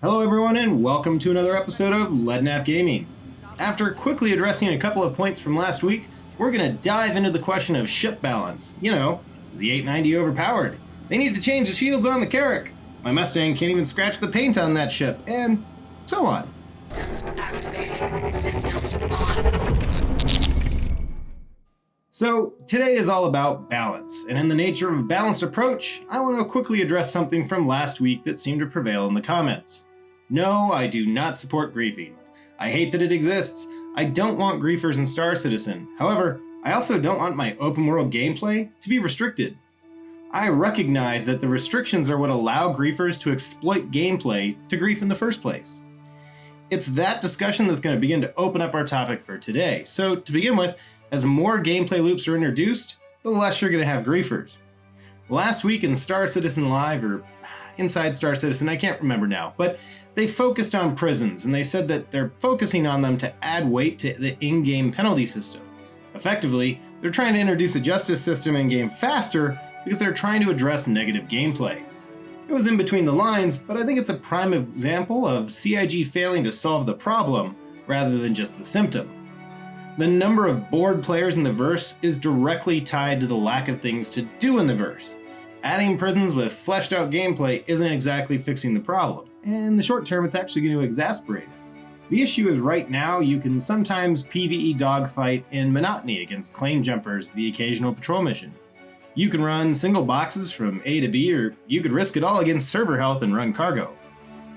Hello everyone and welcome to another episode of Leadnap Gaming. After quickly addressing a couple of points from last week, we're going to dive into the question of ship balance. Is the 890 overpowered? They need to change the shields on the Carrack. My Mustang can't even scratch the paint on that ship, and so on. Systems activating. Systems on. So, today is all about balance, and in the nature of a balanced approach, I want to quickly address something from last week that seemed to prevail in the comments. No, I do not support griefing. I hate that it exists. I don't want griefers in Star Citizen. However, I also don't want my open world gameplay to be restricted. I recognize that the restrictions are what allow griefers to exploit gameplay to grief in the first place. It's that discussion that's going to begin to open up our topic for today. So to begin with, as more gameplay loops are introduced, the less you're going to have griefers. Last week in Star Citizen Live, or Inside Star Citizen, I can't remember now, but they focused on prisons, and they said that they're focusing on them to add weight to the in-game penalty system. Effectively, they're trying to introduce a justice system in-game faster because they're trying to address negative gameplay. It was in between the lines, but I think it's a prime example of CIG failing to solve the problem rather than just the symptom. The number of bored players in the verse is directly tied to the lack of things to do in the verse. Adding prisons with fleshed out gameplay isn't exactly fixing the problem, and in the short term it's actually going to exacerbate it. The issue is right now you can sometimes PvE dogfight in monotony against claim jumpers the occasional patrol mission. You can run single boxes from A to B, or you could risk it all against server health and run cargo.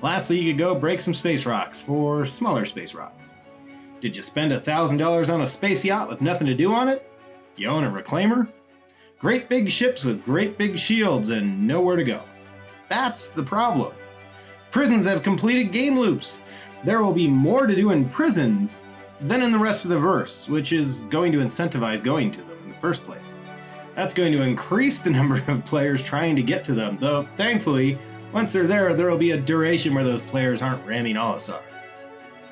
Lastly, you could go break some space rocks for smaller space rocks. Did you spend $1,000 on a space yacht with nothing to do on it? You own a reclaimer? Great big ships with great big shields and nowhere to go. That's the problem. Prisons have completed game loops. There will be more to do in prisons than in the rest of the verse, which is going to incentivize going to them in the first place. That's going to increase the number of players trying to get to them, though thankfully, once they're there will be a duration where those players aren't ramming Olisar.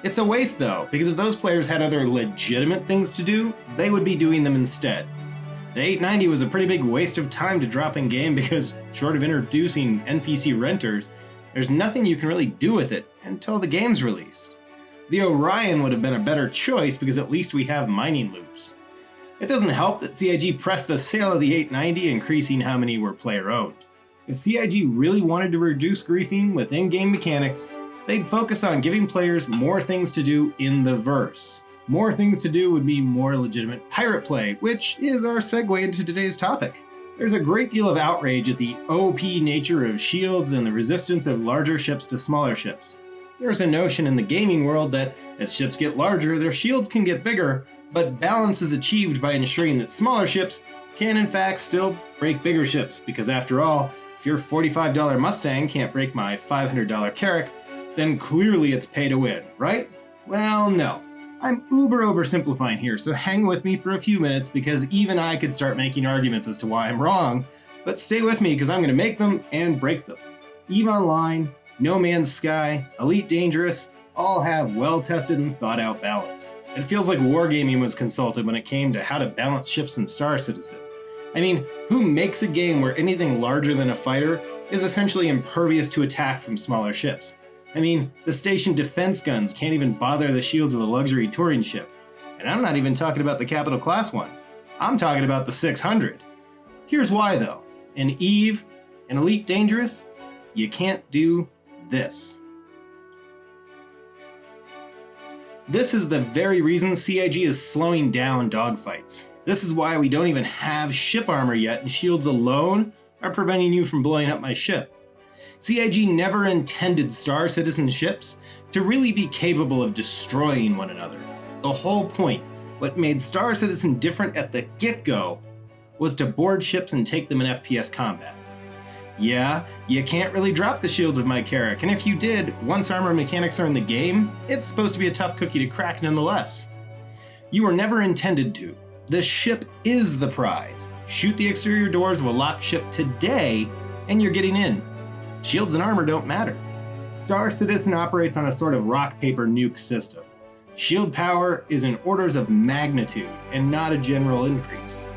It's a waste though, because if those players had other legitimate things to do, they would be doing them instead. The 890 was a pretty big waste of time to drop in game because, short of introducing NPC renters, there's nothing you can really do with it until the game's released. The Orion would have been a better choice because at least we have mining loops. It doesn't help that CIG pressed the sale of the 890, increasing how many were player owned. If CIG really wanted to reduce griefing with in-game mechanics, they'd focus on giving players more things to do in the verse. More things to do would be more legitimate pirate play, which is our segue into today's topic. There's a great deal of outrage at the OP nature of shields and the resistance of larger ships to smaller ships. There's a notion in the gaming world that as ships get larger, their shields can get bigger, but balance is achieved by ensuring that smaller ships can in fact still break bigger ships, because after all, if your $45 Mustang can't break my $500 Carrack, then clearly it's pay to win, right? Well, no. I'm uber oversimplifying here, so hang with me for a few minutes because even I could start making arguments as to why I'm wrong, but stay with me because I'm going to make them and break them. EVE Online, No Man's Sky, Elite Dangerous, all have well-tested and thought-out balance. It feels like Wargaming was consulted when it came to how to balance ships in Star Citizen. I mean, who makes a game where anything larger than a fighter is essentially impervious to attack from smaller ships? I mean, the station defense guns can't even bother the shields of a luxury touring ship. And I'm not even talking about the Capital Class one. I'm talking about the 600. Here's why though. In EVE and Elite Dangerous, you can't do this. This is the very reason CIG is slowing down dogfights. This is why we don't even have ship armor yet, and shields alone are preventing you from blowing up my ship. CIG never intended Star Citizen ships to really be capable of destroying one another. The whole point, what made Star Citizen different at the get-go, was to board ships and take them in FPS combat. Yeah, you can't really drop the shields of my Carrack, and if you did, once armor mechanics are in the game, it's supposed to be a tough cookie to crack nonetheless. You were never intended to. The ship is the prize. Shoot the exterior doors of a locked ship today, and you're getting in. Shields and armor don't matter. Star Citizen operates on a sort of rock-paper nuke system. Shield power is in orders of magnitude and not a general increase.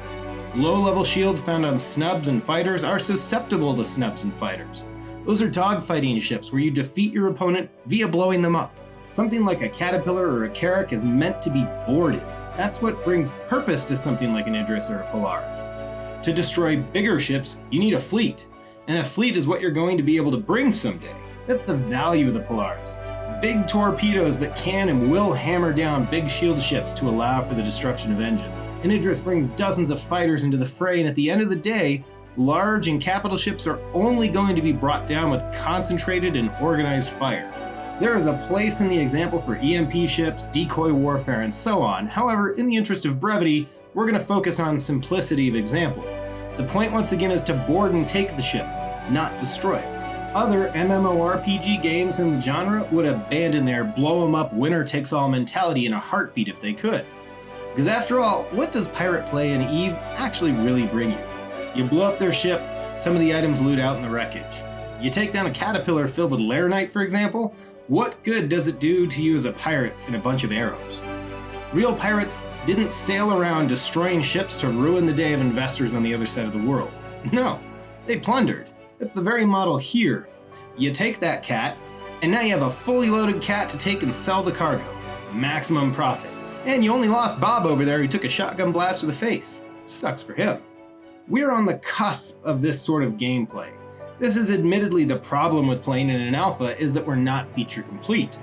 Low-level shields found on snubs and fighters are susceptible to snubs and fighters. Those are dogfighting ships where you defeat your opponent via blowing them up. Something like a Caterpillar or a Carrack is meant to be boarded. That's what brings purpose to something like an Idris or a Polaris. To destroy bigger ships, you need a fleet, and a fleet is what you're going to be able to bring someday. That's the value of the Polaris. Big torpedoes that can and will hammer down big shield ships to allow for the destruction of engines. An Idris brings dozens of fighters into the fray, and at the end of the day, large and capital ships are only going to be brought down with concentrated and organized fire. There is a place in the example for EMP ships, decoy warfare, and so on. However, in the interest of brevity, we're going to focus on simplicity of example. The point once again is to board and take the ship, not destroy it. Other MMORPG games in the genre would abandon their blow 'em up winner-takes-all mentality in a heartbeat if they could. Because after all, what does pirate play in EVE actually really bring you? You blow up their ship, some of the items loot out in the wreckage. You take down a Caterpillar filled with Laranite, for example, what good does it do to you as a pirate in a bunch of arrows? Real pirates didn't sail around destroying ships to ruin the day of investors on the other side of the world. No, they plundered. It's the very model here. You take that cat, and now you have a fully loaded cat to take and sell the cargo. Maximum profit. And you only lost Bob over there who took a shotgun blast to the face. Sucks for him. We're on the cusp of this sort of gameplay. This is admittedly the problem with playing in an alpha, is that we're not feature complete.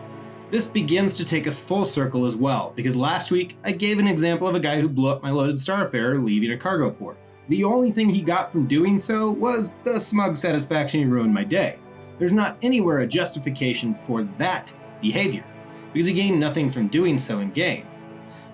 This begins to take us full circle as well, because last week I gave an example of a guy who blew up my loaded Starfarer leaving a cargo port. The only thing he got from doing so was the smug satisfaction he ruined my day. There's not anywhere a justification for that behavior, because he gained nothing from doing so in game.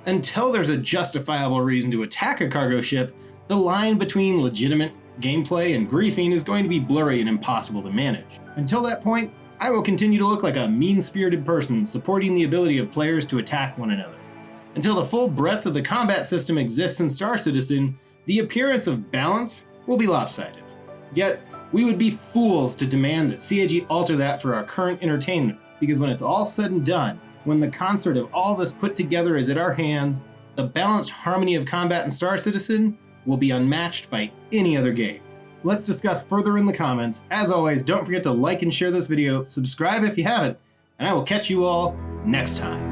Until there's a justifiable reason to attack a cargo ship, the line between legitimate gameplay and griefing is going to be blurry and impossible to manage. Until that point, I will continue to look like a mean-spirited person supporting the ability of players to attack one another. Until the full breadth of the combat system exists in Star Citizen, the appearance of balance will be lopsided. Yet, we would be fools to demand that CIG alter that for our current entertainment, because when it's all said and done, when the concert of all this put together is at our hands, the balanced harmony of combat in Star Citizen will be unmatched by any other game. Let's discuss further in the comments. As always, don't forget to like and share this video, subscribe if you haven't, and I will catch you all next time.